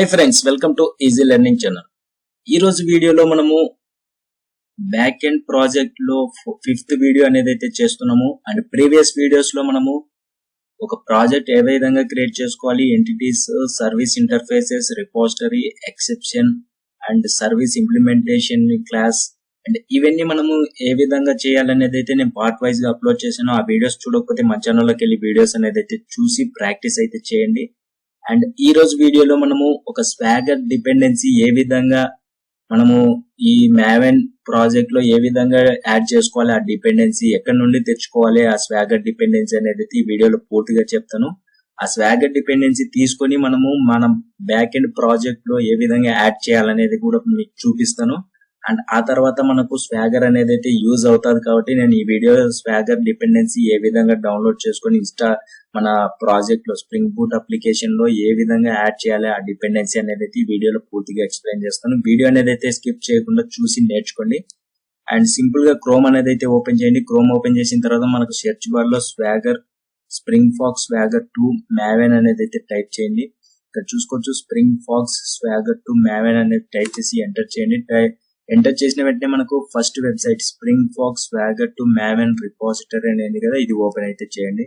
Hi friends, welcome to Easy Learning channel. ఈ రోజు వీడియోలో మనము బ్యాక్ ఎండ్ ప్రాజెక్ట్ లో ఫిఫ్త్ వీడియో అనేది అయితే చేస్తున్నాము. అండ్ ప్రీవియస్ వీడియోస్ లో మనము ఒక ప్రాజెక్ట్ ఏ విధంగా క్రియేట్ చేసుకోవాలి, entities, service interfaces, repository, exception and service implementation class and ఇవన్నీ మనము ఏ విధంగా చేయాలనేది అయితే నేను పార్ట్ వైజ్ గా అప్లోడ్ చేశాను. ఆ వీడియోస్ చూడకపోతే మా ఛానల్లోకి వెళ్ళి వీడియోస్ అనేది అయితే చూసి ప్రాక్టీస్ అయితే చేయండి. అండ్ ఈ రోజు వీడియోలో మనము ఒక స్వాగర్ డిపెండెన్సీ ఏ విధంగా మనము ఈ మావెన్ ప్రాజెక్ట్ లో ఏ విధంగా యాడ్ చేసుకోవాలి, ఆ డిపెండెన్సీ ఎక్కడి నుండి తెచ్చుకోవాలి, ఆ స్వాగర్ డిపెండెన్సీ అనేది ఈ వీడియోలో పూర్తిగా చెప్తాను. ఆ స్వాగర్ డిపెండెన్సీ తీసుకొని మనము మన బ్యాక్ ఎండ్ ప్రాజెక్ట్ లో ఏ విధంగా యాడ్ చేయాలనేది కూడా మీకు చూపిస్తాను. అండ్ ఆ తర్వాత మనకు స్వాగర్ అనేది అయితే యూజ్ అవుతుంది కాబట్టి నేను ఈ వీడియో స్వాగర్ డిపెండెన్సీ ఏ విధంగా డౌన్లోడ్ చేసుకొని మన ప్రాజెక్ట్ లో స్ప్రింగ్ బూట్ అప్లికేషన్ లో ఏ విధంగా యాడ్ చేయాలి ఆ డిపెండెన్సీ అనేది ఈ వీడియోలో పూర్తిగా ఎక్స్ప్లెయిన్ చేస్తాను. వీడియో అనేది అయితే స్కిప్ చేయకుండా చూసి నేర్చుకోండి. అండ్ సింపుల్ గా క్రోమ్ అనేది అయితే ఓపెన్ చేయండి. క్రోమ్ ఓపెన్ చేసిన తర్వాత మనకు సెర్చ్ బార్ లో Swagger Springfox Swagger 2 Maven అనేది అయితే టైప్ చేయండి. ఇక్కడ చూసుకోవచ్చు స్ప్రింగ్ ఫాక్స్ స్వాగర్ 2 మావెన్ అనేది టైప్ చేసి ఎంటర్ చేయండి. ఎంటర్ చేసిన వెంటనే మనకు first website Springfox Swagger 2 Maven repository అనేది కదా, ఇది ఓపెన్ అయితే చేయండి.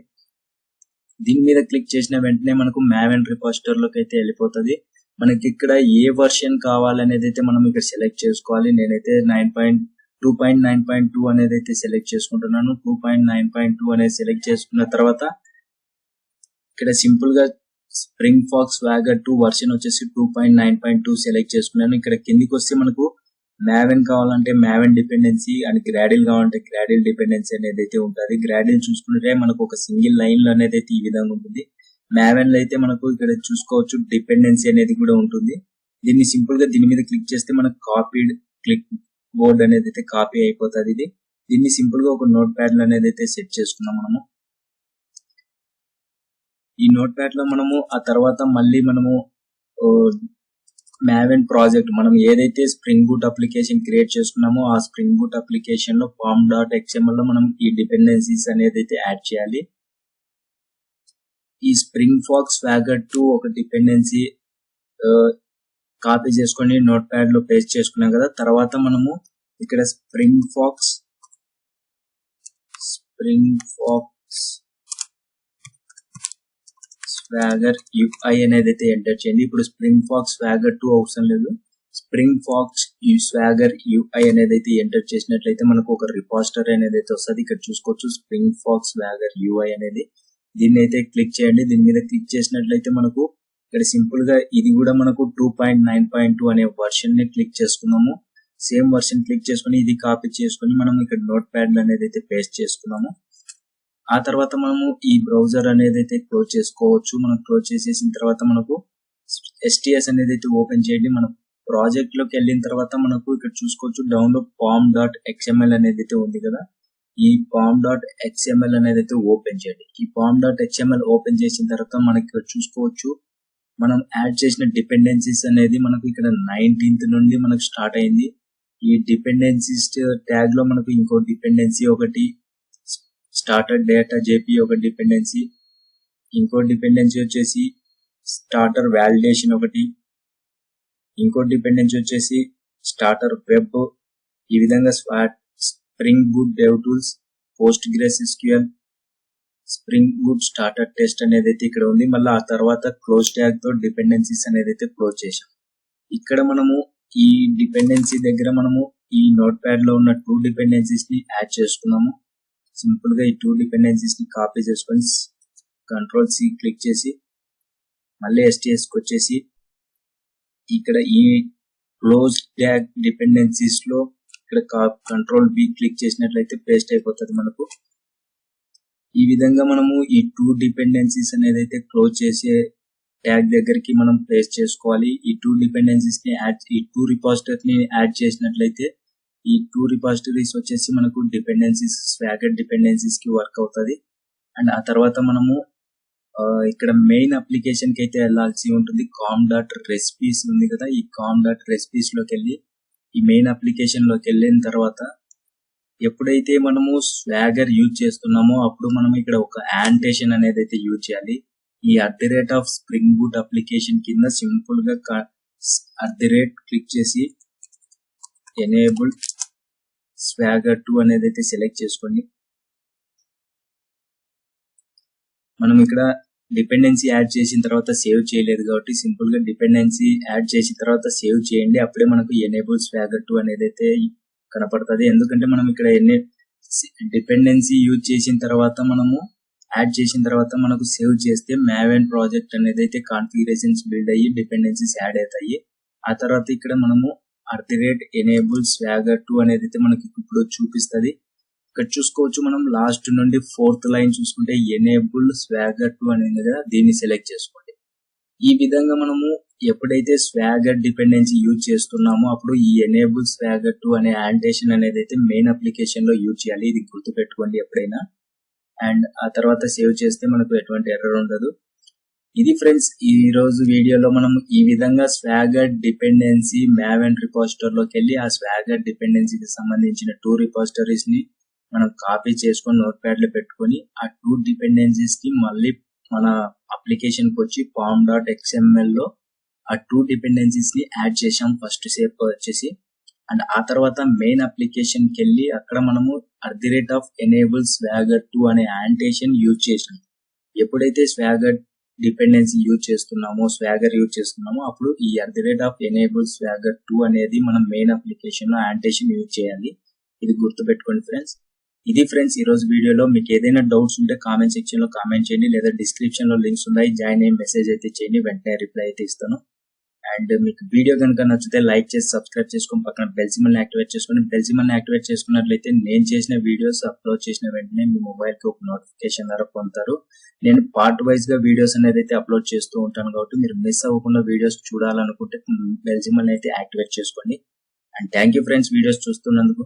దీని మీద క్లిక్ చేసిన వెంటనే మనకు మావెన్ రిపోజిటరీ లోకి అయితే వెళ్ళిపోతుంది. మనకి ఇక్కడ ఏ వర్షన్ కావాలనేది అయితే మనం ఇక్కడ సెలెక్ట్ చేసుకోవాలి. నేనైతే 2.9.2 అనేది అయితే సెలెక్ట్ చేసుకుంటున్నాను. 2.9.2 అనేది సెలెక్ట్ చేసుకున్న తర్వాత ఇక్కడ సింపుల్ గా స్ప్రింగ్ ఫాక్స్ స్వాగర్ 2 వర్షన్ వచ్చేసి 2.9.2 సెలెక్ట్ చేసుకున్నాను. ఇక్కడ కిందికి వస్తే మనకు మావెన్ కావాలంటే మావెన్ డిపెండెన్సీ అండ్ గ్రాడిల్ కావాలంటే గ్రాడిల్ డిపెండెన్సీ అనేది అయితే ఉంటుంది. గ్రాడిల్ చూసుకుంటే మనకు ఒక సింగిల్ లైన్ లో అనేది అయితే ఈ విధంగా ఉంటుంది. మావెన్ లో అయితే మనకు ఇక్కడ చూసుకోవచ్చు డిపెండెన్సీ అనేది కూడా ఉంటుంది. దీన్ని సింపుల్ గా దీని మీద క్లిక్ చేస్తే మనకు కాపీడ్ క్లిక్ బోర్డ్ అనేది అయితే కాపీ అయిపోతుంది. దీన్ని సింపుల్ గా ఒక నోట్ ప్యాడ్ లో అనేది అయితే సెట్ చేసుకున్నాం మనము. ఈ నోట్ ప్యాడ్ లో మనము ఆ తర్వాత మళ్ళీ మనము మావెన్ ప్రాజెక్ట్ మనం ఏదైతే స్ప్రింగ్ బూట్ అప్లికేషన్ క్రియేట్ చేసుకున్నామో ఆ స్ప్రింగ్ బూట్ అప్లికేషన్ లో form.xml లో మనం ఈ డిపెండెన్సీస్ అనేది అయితే యాడ్ చేయాలి. ఈ స్ప్రింగ్ ఫాక్స్ స్వాగర్ 2 ఒక డిపెండెన్సీ కాపీ చేసుకొని నోట్ ప్యాడ్ లో పేస్ట్ చేసుకున్నాం కదా. తర్వాత మనము ఇక్కడ స్ప్రింగ్ ఫాక్స్ స్వాగర్ UI అనేది అయితే ఎంటర్ చేయండి. ఇప్పుడు స్ప్రింగ్ ఫాక్స్ స్వాగర్ 2 అవసరం లేదు. స్ప్రింగ్ ఫాక్స్ స్వాగర్ UI అనేది అయితే ఎంటర్ చేసినట్లయితే మనకు ఒక రిపోజిటరీ అనేది అయితే వస్తుంది. ఇక్కడ చూసుకోవచ్చు స్ప్రింగ్ ఫాక్స్ స్వాగర్ UI అనేది. దీన్ని అయితే క్లిక్ చేయండి. దీని మీద క్లిక్ చేసినట్లయితే మనకు ఇక్కడ సింపుల్ గా ఇది కూడా మనకు 2.9.2 అనే వర్షన్ ని క్లిక్ చేసుకున్నాము. సేమ్ వర్షన్ క్లిక్ చేసుకుని ఇది కాపీ చేసుకుని మనం ఇక్కడ నోట్ ప్యాడ్ అనేది అయితే పేస్ట్ చేసుకున్నాము. ఆ తర్వాత మనము ఈ బ్రౌజర్ అనేది అయితే క్లోజ్ చేసుకోవచ్చు. మనం క్లోజ్ చేసేసిన తర్వాత మనకు STS అనేది అయితే ఓపెన్ చేయండి. మన ప్రాజెక్ట్ లోకి వెళ్ళిన తర్వాత మనకు ఇక్కడ చూసుకోవచ్చు డౌన్లోడ్ pom.xml అనేది అయితే ఉంది కదా. ఈ pom.xml అనేది అయితే ఓపెన్ చేయండి. ఈ pom.xml ఓపెన్ చేసిన తర్వాత మనకి ఇక్కడ చూసుకోవచ్చు మనం యాడ్ చేసిన డిపెండెన్సీస్ అనేది మనకు ఇక్కడ 19th నుండి మనకు స్టార్ట్ అయింది. ఈ డిపెండెన్సీస్ ట్యాగ్ లో మనకు ఇంకో డిపెండెన్సీ ఒకటి స్టార్టర్ డేటా జేపీ ఒక డిపెండెన్సీ, ఇంకో డిపెండెన్సీ వచ్చేసి స్టార్టర్ వాలిడేషన్ ఒకటి, ఇంకో డిపెండెన్సీ వచ్చేసి స్టార్టర్ వెబ్. ఈ విధంగా spring boot dev tools, Postgres SQL, spring boot starter test అనేది అయితే ఇక్కడ ఉంది. మళ్ళీ ఆ తర్వాత క్లోజ్ ట్యాగ్ తో డిపెండెన్సీస్ అనేది అయితే క్లోజ్ చేసాం. ఇక్కడ మనము ఈ డిపెండెన్సీ దగ్గర మనము ఈ నోట్ ప్యాడ్ లో ఉన్న 2 డిపెండెన్సీస్ ని యాడ్ చేసుకున్నాము. సింపుల్ గా ఈ 2 డిపెండెన్సీస్ ని కాపీ చేసుకొని Ctrl+C క్లిక్ చేసి మళ్ళీ STS కి వచ్చేసి ఇక్కడ ఈ క్లోజ్ ట్యాగ్ డిపెండెన్సీస్ లో ఇక్కడ Ctrl+V క్లిక్ చేసినట్లయితే పేస్ట్ అయిపోతుంది మనకు. ఈ విధంగా మనము ఈ 2 డిపెండెన్సీస్ అనేది అయితే క్లోజ్ చేసే ట్యాగ్ దగ్గరికి మనం పేస్ట్ చేసుకోవాలి. ఈ 2 డిపెండెన్సీస్ ని ఈ 2 రిపోజిటరీస్ ని యాడ్ చేసినట్లయితే ఈ 2 రిపోజిటరీస్ వచ్చేసి మనకు డిపెండెన్సీస్ స్వాగర్ డిపెండెన్సీస్ కి వర్క్ అవుతుంది. అండ్ ఆ తర్వాత మనము ఇక్కడ మెయిన్ అప్లికేషన్ కి అయితే వెళ్ళాల్సి ఉంటుంది. com.recipes ఉంది కదా, ఈ com.recipes లోకి వెళ్ళి ఈ మెయిన్ అప్లికేషన్ లోకి వెళ్ళిన తర్వాత ఎప్పుడైతే మనము స్వాగర్ యూజ్ చేస్తున్నామో అప్పుడు మనం ఇక్కడ ఒక annotation అనేది అయితే యూజ్ చేయాలి. ఈ @spring boot అప్లికేషన్ కింద సింపుల్ గా క్లిక్ చేసి ఎనేబుల్ స్వాగర్ 2 అనేది అయితే సెలెక్ట్ చేసుకోండి. మనం ఇక్కడ డిపెండెన్సీ యాడ్ చేసిన తర్వాత సేవ్ చేయలేదు కాబట్టి సింపుల్ గా డిపెండెన్సీ యాడ్ చేసిన తర్వాత సేవ్ చేయండి. అప్పుడే మనకు ఎనేబుల్ స్వాగర్ 2 అనేది అయితే కనపడుతుంది. ఎందుకంటే మనం ఇక్కడ డిపెండెన్సీ యూజ్ చేసిన తర్వాత మనము యాడ్ చేసిన తర్వాత మనకు సేవ్ చేస్తే మావెన్ ప్రాజెక్ట్ అనేది అయితే కాన్ఫిగరేషన్స్ బిల్డ్ అయ్యి డిపెండెన్సీస్ యాడ్ అవుతాయి. ఆ తర్వాత ఇక్కడ మనము @enable swagger 2 అనేది అయితే మనకి ఇప్పుడు చూపిస్తుంది. ఇక్కడ చూసుకోవచ్చు మనం లాస్ట్ నుండి 4th లైన్ చూసుకుంటే ఎనేబుల్ స్వాగర్ 2 అనేది కదా, దీన్ని సెలెక్ట్ చేసుకోండి. ఈ విధంగా మనము ఎప్పుడైతే స్వాగర్ డిపెండెన్సీ యూజ్ చేస్తున్నామో అప్పుడు ఈ ఎనేబుల్ స్వాగర్ 2 అనే యాంటేషన్ అనేది అయితే మెయిన్ అప్లికేషన్ లో యూజ్ చేయాలి. ఇది గుర్తుపెట్టుకోండి ఎప్పుడైనా. అండ్ ఆ తర్వాత సేవ్ చేస్తే మనకు ఎటువంటి ఎర్రర్ ఉండదు. ఇది ఫ్రెండ్స్ ఈ రోజు వీడియోలో మనం ఈ విధంగా స్వాగర్ డిపెండెన్సీ మావెన్ రిపోజిటరీ లోకి వెళ్ళి ఆ స్వాగర్ డిపెండెన్సీకి సంబంధించిన 2 రిపోజిటరీస్ ని మనం కాపీ చేసుకొని నోట్ ప్యాడ్ లో పెట్టుకొని ఆ 2 డిపెండెన్సీస్ కి మళ్ళీ మన అప్లికేషన్ కి వచ్చి pom.xml లో ఆ 2 డిపెండెన్సీస్ ని యాడ్ చేసాం ఫస్ట్ స్టెప్ వచ్చేసి. అండ్ ఆ తర్వాత మెయిన్ అప్లికేషన్ కి వెళ్ళి అక్కడ మనము @enable swagger 2 అనే యాంటేషన్ యూజ్ చేసాం. ఎప్పుడైతే స్వాగర్ డిపెండెన్సీ యూజ్ చేస్తున్నామో అప్పుడు ఈ @enable swagger 2 అనేది మనం మెయిన్ అప్లికేషన్ లో యాంటేషన్ యూజ్ చేయాలి. ఇది గుర్తుపెట్టుకోండి ఫ్రెండ్స్. ఇది ఫ్రెండ్స్ ఈ రోజు వీడియోలో. మీకు ఏదైనా డౌట్స్ ఉంటే కామెంట్ సెక్షన్ లో కామెంట్ చేయండి, లేదా డిస్క్రిప్షన్ లో లింక్స్ ఉన్నాయి, జాయిన్ అయ్యి మెసేజ్ అయితే చేయండి, వెంటనే రిప్లై అయితే ఇస్తాను. అండ్ మీకు వీడియో కనుక నచ్చితే లైక్ చేసి సబ్స్క్రైబ్ చేసుకొని పక్కన బెల్ సింబల్ ని యాక్టివేట్ చేసుకోండి. బెల్ సింబల్ ని యాక్టివేట్ చేసుకున్నట్లయితే నేను చేసిన వీడియోస్ అప్లోడ్ చేసిన వెంటనే మీ మొబైల్ కి ఒక నోటిఫికేషన్ ద్వారా పొందుతారు. నేను పార్ట్ వైజ్ గా వీడియోస్ అనేది అయితే అప్లోడ్ చేస్తూ ఉంటాను కాబట్టి మీరు మిస్ అవ్వకుండా వీడియోస్ చూడాలనుకుంటే బెల్ సింబల్ అయితే యాక్టివేట్ చేసుకోండి. And thank you friends videos చూస్తున్నందుకు.